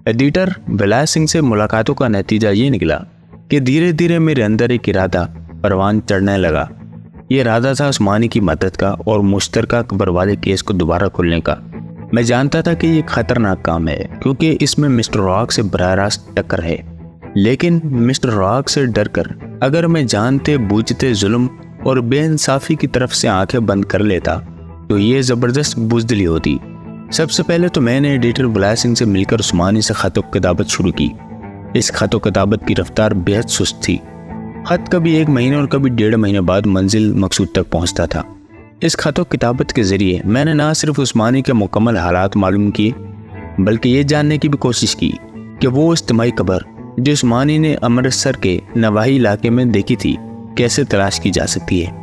Editor विलास सिंह से मुलाकातों का नतीजा ये निकला कि धीरे धीरे मेरे अंदर एक इरादा परवान चढ़ने लगा। ये इरादा था उस्मानी की मदद का और मुश्तरका बरवाले केस को दोबारा खोलने का। मैं जानता था कि ये खतरनाक काम है क्योंकि इसमें मिस्टर रॉक से बराह रास्त टक्कर है, लेकिन मिस्टर रॉक से डरकर अगर मैं जानते बूझते जुल्म और बेइंसाफी की तरफ से आंखें बंद कर लेता तो ये जबरदस्त बुज़दिली होती। सबसे पहले तो मैंने एडिटर विलास सिंह से मिलकर उस्मानी से खत व किताबत शुरू की। इस खत व किताबत की रफ्तार बेहद सुस्त थी। खत कभी 1 महीने और कभी 1.5 महीने बाद मंजिल मकसूद तक पहुंचता था। इस खत व किताबत के जरिए मैंने ना सिर्फ उस्मानी के मुकम्मल हालात मालूम किए बल्कि ये जानने की भी कोशिश की कि वो इज्तिमाई कब्र जो उस्मानी ने अमृतसर के नवाही इलाके में देखी थी कैसे तलाश की जा सकती है।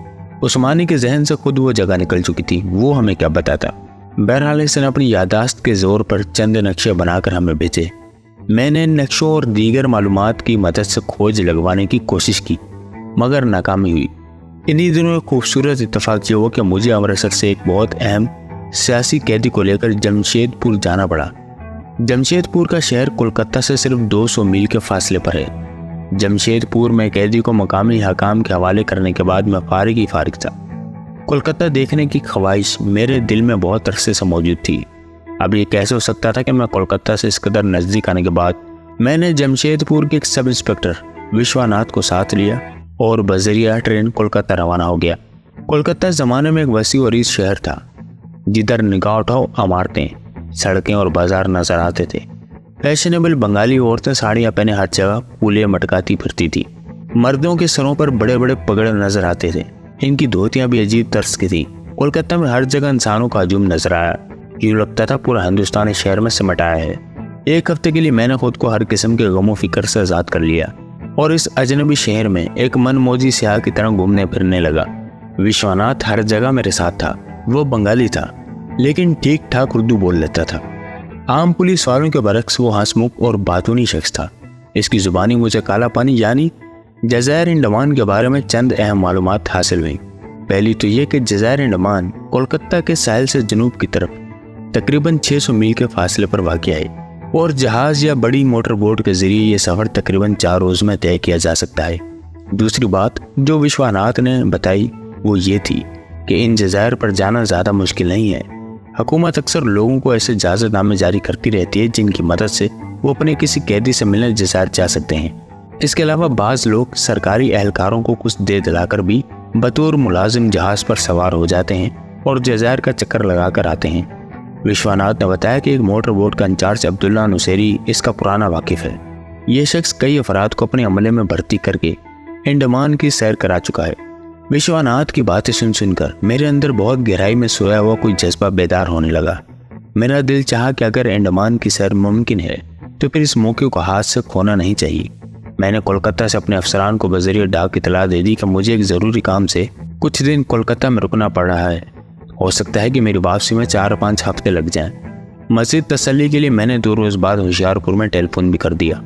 उस्मानी के जहन से खुद वो जगह निकल चुकी थी, वो हमें क्या बताता। बहरहाल इसने अपनी यादाश्त के जोर पर चंद नक्शे बनाकर हमें भेजे। मैंने इन नक्शों और दीगर मालूमात की मदद से खोज लगवाने की कोशिश की मगर नाकामी हुई। इन्हीं दिनों एक खूबसूरत इत्तेफाक ये हुआ कि मुझे अमृतसर से एक बहुत अहम सियासी कैदी को लेकर जमशेदपुर जाना पड़ा। जमशेदपुर का शहर कोलकाता से सिर्फ 200 मील के फासले पर है। जमशेदपुर में कैदी को मकामी हकाम के हवाले करने के बाद मैं फारिग ही फारिग था। कोलकाता देखने की ख्वाहिश मेरे दिल में बहुत अरसे से मौजूद थी। अब ये कैसे हो सकता था कि मैं कोलकाता से इस कदर नज़दीक आने के बाद मैंने जमशेदपुर के एक सब इंस्पेक्टर विश्वनाथ को साथ लिया और बजरिया ट्रेन कोलकाता रवाना हो गया। कोलकाता ज़माने में एक वसी और रीस शहर था जिधर निगाह उठाओ इमारतें, सड़कें और बाजार नजर आते थे। फैशनेबल बंगाली औरतें साड़ियाँ पहने हर जगह पूले मटकाती फिरती थी। मर्दों के सरों पर बड़े बड़े पगड़े नजर आते थे। इनकी धोतियाँ भी अजीब तर्ज की थी। कोलकाता में हर जगह इंसानों का हजूम नजर आया। यूँ लगता था पूरा हिंदुस्तान इस शहर में सिमट आया है। एक हफ्ते के लिए मैंने खुद को हर किस्म के गमो फिक्र से आज़ाद कर लिया और इस अजनबी शहर में एक मनमौजी सियाह की तरह घूमने फिरने लगा। विश्वनाथ हर जगह मेरे साथ था। वो बंगाली था लेकिन ठीक ठाक उर्दू बोल लेता था। आम पुलिस वालों के बरक्स वो हंसमुख और बातूनी शख्स था। इसकी जुबानी मुझे काला पानी यानी जज़ायर अंडमान के बारे में चंद अहम मालूमात हासिल हुई। पहली तो ये कि जज़ायर अंडमान कोलकाता के साहिल से जनूब की तरफ तकरीबन 600 मील के फासले पर वाक़या है और जहाज़ या बड़ी मोटर बोट के जरिए ये सफ़र तकरीबन 4 रोज़ में तय किया जा सकता है। दूसरी बात जो विश्वनाथ ने बताई वो ये थी कि इन जज़ायर पर जाना ज़्यादा मुश्किल नहीं है। हुकूमत अक्सर लोगों को ऐसे इजाज़तनामे जारी करती रहती है जिनकी मदद से वो अपने किसी कैदी से मिलने जज़ायर जा सकते हैं। इसके अलावा बाज़ लोग सरकारी एहलकारों को कुछ दे दिलाकर भी बतौर मुलाजिम जहाज़ पर सवार हो जाते हैं और जज़ायर का चक्कर लगा कर आते हैं। विश्वनाथ ने बताया कि एक मोटर बोट का इंचार्ज अब्दुल्ला नुसेरी इसका पुराना वाकिफ़ है। ये शख्स कई अफराद को अपने अमले में भर्ती करके अंडमान की सैर करा चुका है। विश्वनाथ की बातें सुनकर मेरे अंदर बहुत गहराई में सोया हुआ कोई जज्बा बेदार होने लगा। मेरा दिल चाहा कि अगर अंडमान की सैर मुमकिन है तो फिर इस मौके को हाथ से खोना नहीं चाहिए। मैंने कोलकाता से अपने अफसरान को बजरिया डाक इतला दे दी कि मुझे एक ज़रूरी काम से कुछ दिन कोलकाता में रुकना पड़ रहा है। हो सकता है कि मेरी वापसी में 4-5 हफ्ते लग जाएं। मज़ीद तसल्ली के लिए मैंने 2 रोज़ बाद होशियारपुर में टेलीफोन भी कर दिया।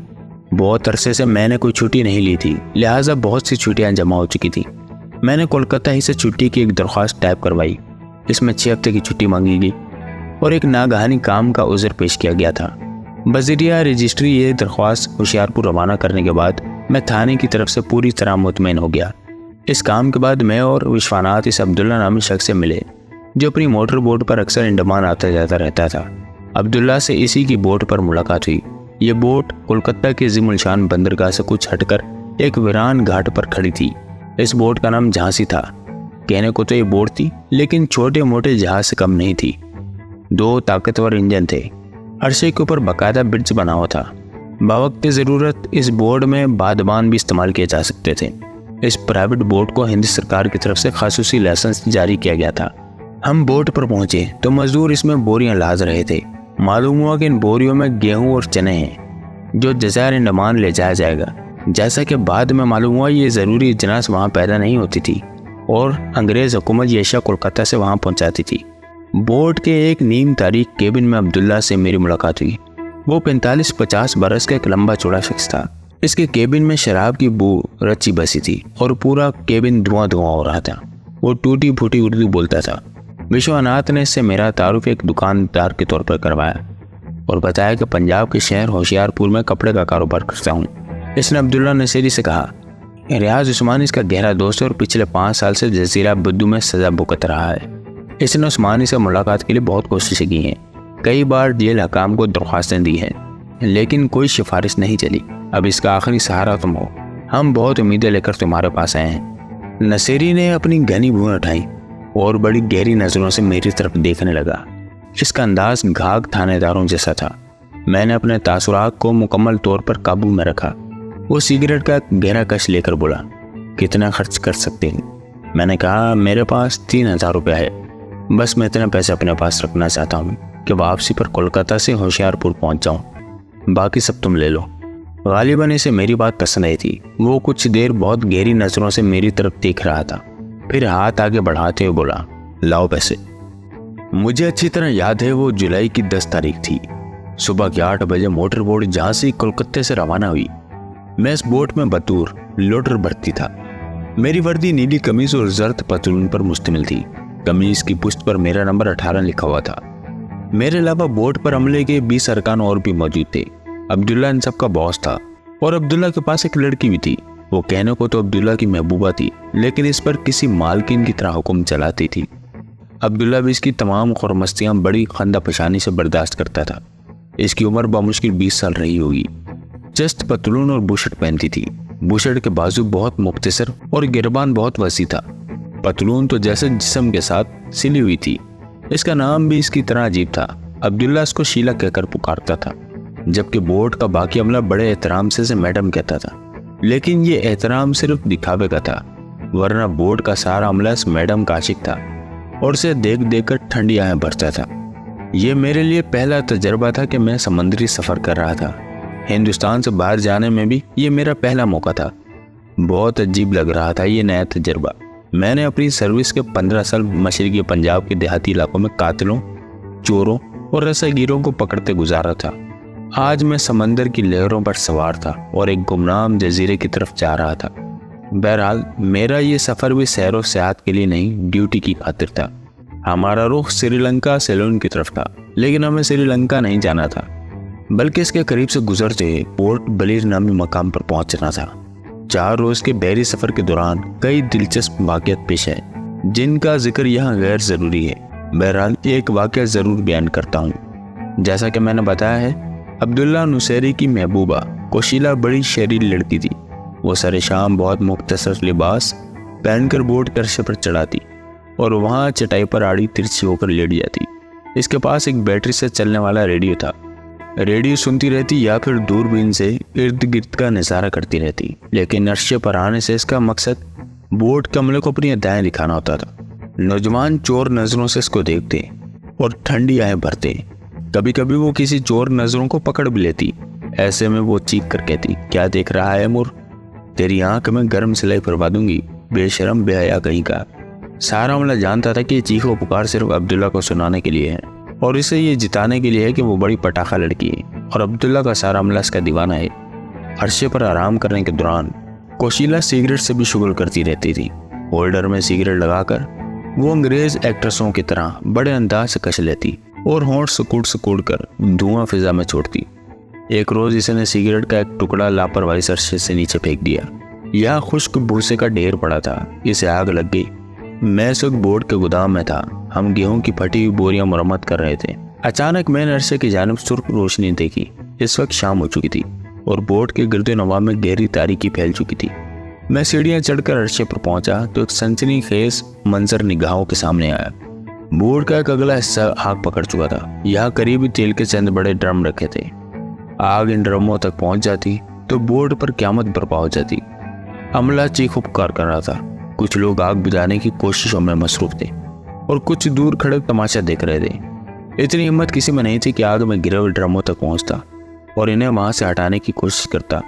बहुत अरसे से मैंने कोई छुट्टी नहीं ली थी, लिहाजा बहुत सी छुट्टियाँ जमा हो चुकी थी। मैंने कोलकाता ही से छुट्टी की एक दरख्वास्त टाइप करवाई। इसमें 6 हफ्ते की छुट्टी मांगी गई और एक नागहानी काम का उज़र पेश किया गया था। बजरिया रजिस्ट्री ये दरख्वास्त होशियारपुर रवाना करने के बाद मैं थाने की तरफ से पूरी तरह मुतमईन हो गया। इस काम के बाद मैं और विश्वनाथ इस अब्दुल्ला नामी शख्स से मिले जो अपनी मोटर बोट पर अक्सर अंडमान आता जाता रहता था। अब्दुल्ला से इसी की बोट पर मुलाकात हुई। ये बोट कोलकाता के ज़िमुलशान बंदरगाह से कुछ हटकर एक वीरान घाट पर खड़ी थी। इस बोट का नाम झांसी था। कहने को तो ये बोट थी लेकिन छोटे मोटे जहाज से कम नहीं थी। 2 ताकतवर इंजन थे। अरशे के ऊपर बाकायदा ब्रिज बना हुआ था। बवक्त ज़रूरत इस बोट में बादबान भी इस्तेमाल किए जा सकते थे। इस प्राइवेट बोट को हिंदी सरकार की तरफ से खासूसी लाइसेंस जारी किया गया था। हम बोट पर पहुंचे तो मजदूर इसमें बोरियां लाद रहे थे। मालूम हुआ कि इन बोरियों में गेहूं और चने हैं जो जज़ायर अंडमान ले जाया जाएगा। जैसा कि बाद में मालूम हुआ ये ज़रूरी इजनास वहाँ पैदा नहीं होती थी और अंग्रेज़ हुकूमत ये अशिया कोलकाता से वहाँ पहुँचाती थी। बोट के एक नीम तारीख केबिन में अब्दुल्ला से मेरी मुलाकात हुई। वो 45-50 बरस का एक लंबा चौड़ा शख्स था। इसके केबिन में शराब की बू रची बसी थी और पूरा केबिन धुआं हो रहा था। वो टूटी फूटी उर्दू बोलता था। विश्वनाथ ने इससे मेरा तारुफ एक दुकानदार के तौर पर करवाया। और बताया कि पंजाब के शहर होशियारपुर में कपड़े का कारोबार करता हूँ। इसने अब्दुल्ला नसीरी से कहा, रियाज उस्मानी इसका गहरा दोस्त है और पिछले 5 साल से जजीरा बुद्दू में सजा भुगत रहा है। इसने उस्मानी से मुलाकात के लिए बहुत कोशिशें की हैं, कई बार जेल हकाम को दरख्वास्तें दी हैं, लेकिन कोई सिफारिश नहीं चली। अब इसका आखिरी सहारा तुम हो, हम बहुत उम्मीदें लेकर तुम्हारे पास आए हैं। नसीरी ने अपनी घनी भूंछ उठाई और बड़ी गहरी नजरों से मेरी तरफ देखने लगा। इसका अंदाज घाघ थानेदारों जैसा था। मैंने अपने तासुरात को मुकम्मल तौर पर काबू में रखा। वो सिगरेट का गहरा कश लेकर बोला, कितना खर्च कर सकते हैं? मैंने कहा, मेरे पास 3000 रुपया है, बस मैं इतने पैसे अपने पास रखना चाहता हूँ कि वापसी पर कोलकाता से होशियारपुर पहुँच जाऊँ, बाकी सब तुम ले लो। गालिबन इसे मेरी बात पसंद आई थी। वो कुछ देर बहुत गहरी नजरों से मेरी तरफ देख रहा था, फिर हाथ आगे बढ़ाते हुए बोला, लाओ पैसे। मुझे अच्छी तरह याद है, वो जुलाई की 10 तारीख थी। सुबह के 8 बजे मोटर बोट झांसी कोलकाता से रवाना हुई। मैं इस बोट में बतूर लोडर भर्ती था। मेरी वर्दी नीली कमीज और जर्द पतलून पर मुश्तमिल थी। कमीज की पुष्ट पर मेरा नंबर 18 लिखा हुआ था। मेरे अलावा बोट पर अमले के 20 अरकान और भी मौजूद थे। अब्दुल्ला इन सबका बॉस था और अब्दुल्ला के पास एक लड़की भी थी। वो कहने को तो अब्दुल्ला की महबूबा थी, लेकिन इस पर किसी मालकिन की तरह हुक्म चलाती थी। अब्दुल्ला भी इसकी तमाम खुरमस्तियां बड़ी खंदा पशानी से बर्दाश्त करता था। इसकी उम्र बामुश्किल 20 साल रही होगी। चस्त पतलून और बुशर्ट पहनती थी। बुशर्ट के बाजू बहुत मुख्तसर और गिरबान बहुत वसी था। पतलून तो जैसे जिस्म के साथ सिली हुई थी। इसका नाम भी इसकी तरह अजीब था। अब्दुल्ला इसको शीला कहकर पुकारता था, जबकि बोर्ड का बाकी अमला बड़े एहतराम से इसे मैडम कहता था। लेकिन ये एहतराम सिर्फ दिखावे का था, वरना बोर्ड का सारा अमला इस मैडम का आशिक था और उसे देख देख कर ठंडी आंखें भरता था। ये मेरे लिए पहला तजर्बा था कि मैं समुद्री सफ़र कर रहा था। हिंदुस्तान से बाहर जाने में भी ये मेरा पहला मौका था। बहुत अजीब लग रहा था ये नया तजर्बा। मैंने अपनी सर्विस के 15 साल मशरक़ी पंजाब के देहाती इलाकों में कातिलों, चोरों और रसागीरों को पकड़ते गुजारा था। आज मैं समंदर की लहरों पर सवार था और एक गुमनाम जजीरे की तरफ जा रहा था। बहरहाल मेरा ये सफ़र भी सैर व सियाहत के लिए नहीं, ड्यूटी की खातिर था। हमारा रुख श्रीलंका सेलून की तरफ था, लेकिन हमें श्रीलंका नहीं जाना था, बल्कि इसके करीब से गुजरते पोर्ट बलीर नामी मकाम पर पहुंचना था। 4 रोज के बहरी सफर के दौरान कई दिलचस्प वाक़यात पेश है, जिनका जिक्र यहाँ गैर जरूरी है। बहरहाल एक वाक़या जरूर बयान करता हूँ। जैसा कि मैंने बताया है, अब्दुल्ला नुसैरी की महबूबा कोशिला बड़ी शहरी लड़की थी। वो सरे शाम बहुत मुख्तसर लिबास पहनकर बोट के अर्शे पर चढ़ाती और वहाँ चटाई पर आड़ी तिरछी होकर लेट जाती। इसके पास एक बैटरी से चलने वाला रेडियो था। रेडियो सुनती रहती या फिर दूरबीन से इर्द गिर्द का नज़ारा करती रहती, लेकिन अर्शे पर आने से इसका मकसद बोट के अमले को अपनी अदाएं दिखाना होता था। नौजवान चोर नज़रों से इसको देखते और ठंडी आंखें भरते। कभी कभी वो किसी चोर नज़रों को पकड़ भी लेती। ऐसे में वो चीख कर कहती, क्या देख रहा है मुर, तेरी आंख में गर्म सिलाई फरवा दूंगी, बेशरम बेहया कहीं का। सारा अमला जानता था कि ये चीखो पुकार सिर्फ अब्दुल्ला को सुनाने के लिए है और इसे ये जिताने के लिए है कि वो बड़ी पटाखा लड़की है और अब्दुल्ला का सारा अमला इसका दीवाना है। अर्शे पर आराम करने के दौरान कोशिला सिगरेट से भी शुगल करती रहती थी। होल्डर में सिगरेट लगाकर वो अंग्रेज एक्ट्रेसों की तरह बड़े अंदाज से कश लेती और होंठ सुकुड़ कर धुआं फिजा में छोड़ती। एक रोज इसने सिगरेट का एक टुकड़ा लापरवाही से अर्शे से नीचे फेंक दिया। यह खुश्क भूसे का ढेर पड़ा था, इसे आग लग गई। मैं इस वक्त बोर्ड के गोदाम में था। हम गेहूं की फटी हुई बोरियां मुरम्मत कर रहे थे। अचानक मैंने अर्शे की जानिब सुर्ख रोशनी देखी। इस वक्त शाम हो चुकी थी और बोर्ड के गिरदे नवा में गहरी तारीकी फैल चुकी थी। मैं सीढ़ियां चढ़कर अर्शे पर पहुंचा तो एक सनसनीखेज मंजर निगाहों के सामने आया। बोर्ड का एक अगला हिस्सा आग पकड़ चुका था। यहाँ करीबी तेल के चंद बड़े ड्रम रखे थे। आग इन ड्रमों तक पहुंच जाती तो बोर्ड पर क़यामत बर्पा हो जाती। अमला चीख पुकार कर रहा था। कुछ लोग आग बुझाने की कोशिशों में मसरूफ थे और कुछ दूर खड़े तमाशा देख रहे थे। इतनी हिम्मत किसी में नहीं थी कि आग में गिरे हुए ड्रमों तक पहुंचता और इन्हें वहां से हटाने की कोशिश करता।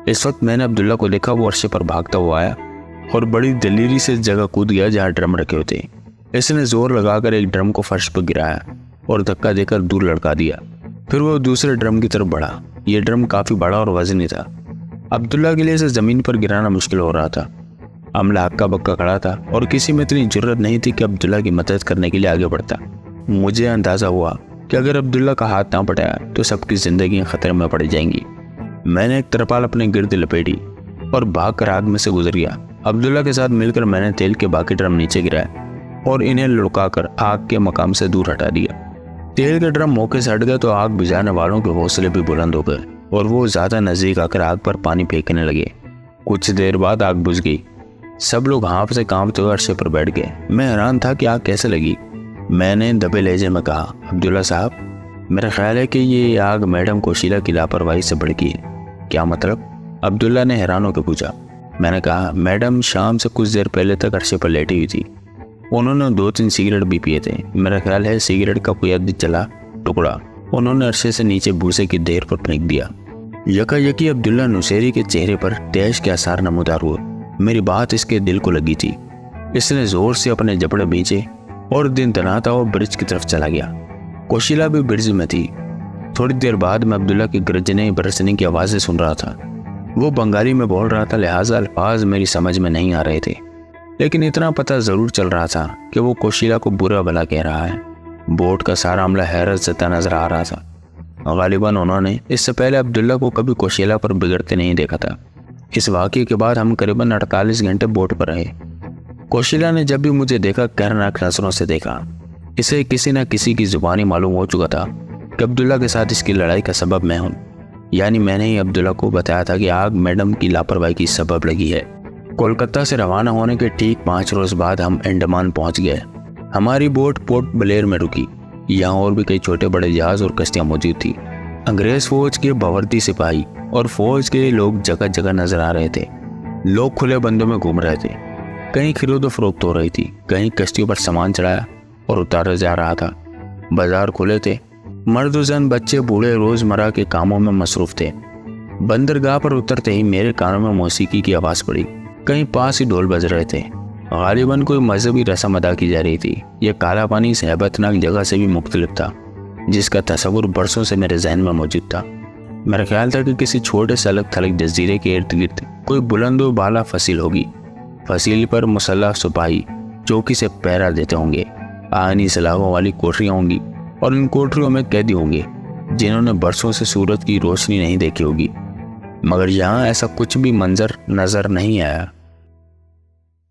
इस वक्त मैंने अब्दुल्ला को देखा। वो अर्शे पर भागता हुआ आया और बड़ी दलेरी से जगह कूद गया जहाँ ड्रम रखे हुए थे। इसने जोर लगाकर एक ड्रम को फर्श पर गिराया और धक्का देकर दूर लड़का दिया। फिर वो दूसरे ड्रम की तरफ बढ़ा। ये ड्रम काफी बड़ा और वजनी था। अब्दुल्ला के लिए इसे जमीन पर गिराना मुश्किल हो रहा था। अमला हक्का बक्का खड़ा था और किसी में इतनी जरूरत नहीं थी कि अब्दुल्ला की मदद करने के लिए आगे बढ़ता। मुझे अंदाजा हुआ कि अगर अब्दुल्ला का हाथ ना बढ़ाया तो सबकी जिंदगी खतरे में पड़ जाएंगी। मैंने एक तरपाल अपने गिर्द लपेटी और भागकर आग में से गुजर गया। अब्दुल्ला के साथ मिलकर मैंने तेल के बाकी ड्रम नीचे गिराए और इन्हें लुढ़काकर आग के मकाम से दूर हटा दिया। तेल के ड्रम मौके से हट गए तो आग बुझाने वालों के हौसले भी बुलंद हो गए और वो ज्यादा नजदीक आकर आग पर पानी फेंकने लगे। कुछ देर बाद आग बुझ गई। सब लोग हाफ से कांपते हुए अर्शे पर बैठ गए। मैं हैरान था कि आग कैसे लगी। मैंने दबे लहजे में कहा, अब्दुल्ला साहब, मेरा ख्याल है कि ये आग मैडम कोशिला की लापरवाही से भड़की है। क्या मतलब? अब्दुल्ला ने हैरान होकर पूछा। मैंने कहा, मैडम शाम से कुछ देर पहले तक अर्शे पर लेटी हुई थी। उन्होंने 2-3 सिगरेट भी पिए थे। मेरा ख्याल है सिगरेट का कोई अद्भुत चला टुकड़ा उन्होंने अर्शे से नीचे भूसे की देर पर फेंक दिया। यकायकी अब्दुल्ला नुसेरी के चेहरे पर तैश के आसार नमूदार हुए। मेरी बात इसके दिल को लगी थी। इसने जोर से अपने जबड़े भींचे और दिन तनाता हुआ ब्रिज की तरफ चला गया। कोशिला भी ब्रिज में थी। थोड़ी देर बाद मैं अब्दुल्ला की गरजने बरसने की आवाज़ें सुन रहा था। वो बंगाली में बोल रहा था, लिहाजा अल्फाज मेरी समझ में नहीं आ रहे थे, लेकिन इतना पता ज़रूर चल रहा था कि वो कोशिला को बुरा भला कह रहा है। बोट का सारा अमला हैरत जता नजर आ रहा था। गालिबन उन्होंने इससे पहले अब्दुल्ला को कभी कोशिला पर बिगड़ते नहीं देखा था। इस वाक़ये के बाद हम करीबन 48 घंटे बोट पर रहे। कोशिला ने जब भी मुझे देखा कहरनाक नजरों से देखा। इसे किसी न किसी की जुबानी मालूम हो चुका था कि अब्दुल्ला के साथ इसकी लड़ाई का सबब मैं हूँ। यानी मैंने ही अब्दुल्ला को बताया था कि आग मैडम की लापरवाही की सबब लगी है। कोलकाता से रवाना होने के ठीक 5 रोज बाद हम अंडमान पहुंच गए। हमारी बोट पोर्ट ब्लेयर में रुकी। यहाँ और भी कई छोटे बड़े जहाज और कश्तियाँ मौजूद थी। अंग्रेज फौज के बवर्दी सिपाही और फौज के लोग जगह जगह नजर आ रहे थे। लोग खुले बंदों में घूम रहे थे। कहीं खरीद फरोख्त हो रही थी, कहीं कश्तियों पर सामान चढ़ाया और उतारा जा रहा था। बाजार खुले थे। मर्द जन बच्चे बूढ़े रोजमर्रा के कामों में मसरूफ थे। बंदरगाह पर उतरते ही मेरे कानों में मौसीकी की आवाज़ पड़ी। कहीं पास ही ढोल बज रहे थे। गालिबन कोई मजहबी रस्म अदा की जा रही थी। यह काला पानी इस हैबतनाक जगह से भी मुख्तलिफ था, जिसका तस्वुर बरसों से मेरे जहन में मौजूद था। मेरा ख्याल था कि किसी छोटे से अलग थलग जजीरे के इर्द गिर्द कोई बुलंद व बाला फसील होगी। फसील पर मुसल्लह सिपाही चौकी से पहरा देते होंगे। आनी सलाखों वाली कोठरियाँ होंगी और इन कोठरियों में कैदी होंगे जिन्होंने बरसों से सूरज की रोशनी नहीं देखी होगी। मगर यहाँ ऐसा कुछ भी मंजर नजर नहीं आया।